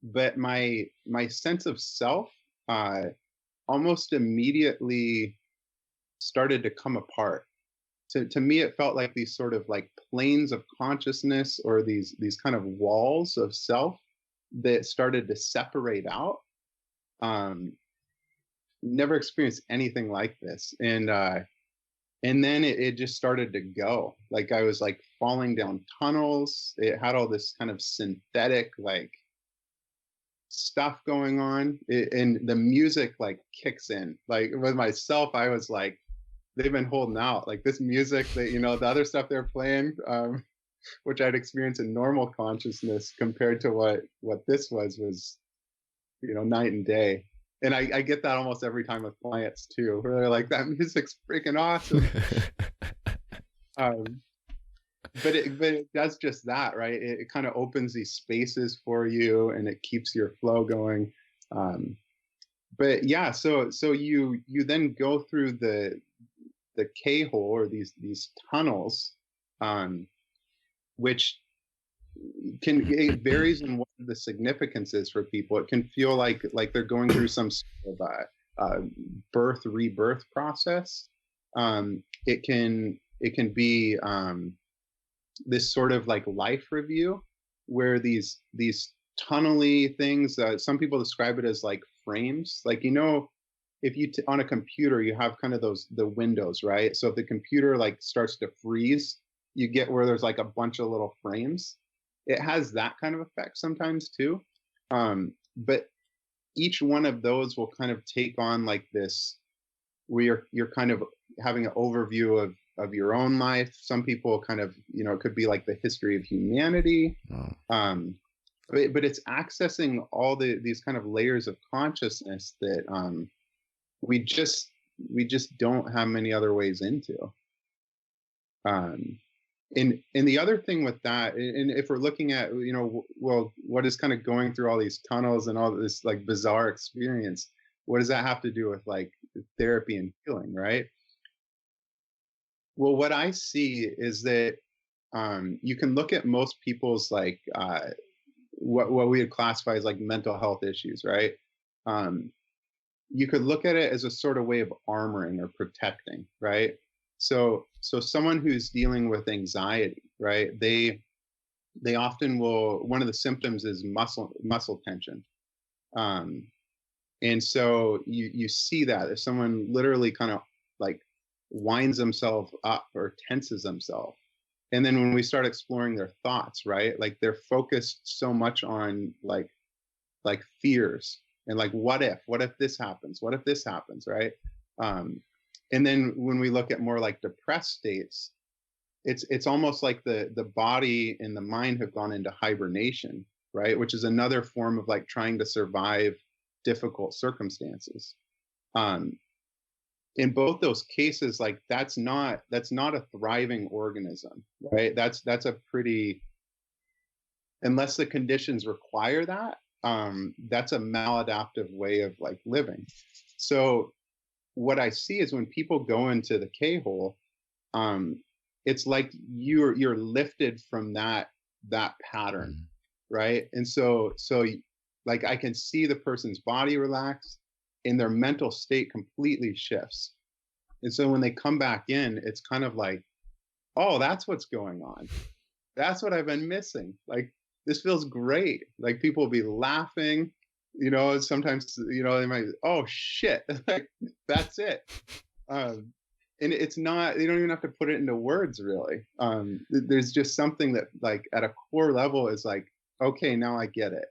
but my sense of self uh, almost immediately started to come apart. To me, it felt like these sort of like planes of consciousness, or these kind of walls of self that started to separate out. Um, Never experienced anything like this, and then it just started to go. Like I was like falling down tunnels. It had all this kind of synthetic like stuff going on, and the music like kicks in. Like with myself, I was like, they've been holding out. Like this music that, the other stuff they're playing, which I'd experienced in normal consciousness, compared to what this was, night and day. And I get that almost every time with clients too, where they're like, that music's freaking awesome. Um, but it does just that, right? It kind of opens these spaces for you, and it keeps your flow going. But yeah, so you then go through the K hole, or these tunnels, um, which it varies in what the significance is for people. It can feel like they're going through some sort of birth rebirth process. It can be this sort of like life review, where these tunnely things. Some people describe it as like frames. Like, if on a computer, you have kind of the windows, right? So if the computer like starts to freeze, you get where there's like a bunch of little frames. It has that kind of effect sometimes too. But each one of those will kind of take on like this, where you're kind of having an overview of your own life. Some people kind of, it could be like the history of humanity. But it's accessing all these kind of layers of consciousness that we just don't have many other ways into. And the other thing with that, and if we're looking at, well, what is kind of going through all these tunnels and all this like bizarre experience, what does that have to do with like therapy and healing, right? Well, what I see is that you can look at most people's like what we would classify as like mental health issues, right? You could look at it as a sort of way of armoring or protecting, right? So someone who's dealing with anxiety, right? They often will. One of the symptoms is muscle tension, and so you see that if someone literally kind of like winds themselves up or tenses themselves, and then when we start exploring their thoughts, right? Like they're focused so much on like fears and like what if this happens, right? And then when we look at more like depressed states, it's almost like the body and the mind have gone into hibernation, right? Which is another form of like trying to survive difficult circumstances. In both those cases, like that's not a thriving organism, right? That's a pretty, unless the conditions require that, that's a maladaptive way of like living. So what I see is when people go into the K-hole, it's like you're lifted from that pattern, right? And so like I can see the person's body relax, and their mental state completely shifts. And so when they come back in, it's kind of like, oh, that's what's going on. That's what I've been missing. Like, this feels great. Like people will be laughing, sometimes, they might, oh shit, like that's it. And it's not, you don't even have to put it into words really. There's just something that like at a core level is like, okay, now I get it.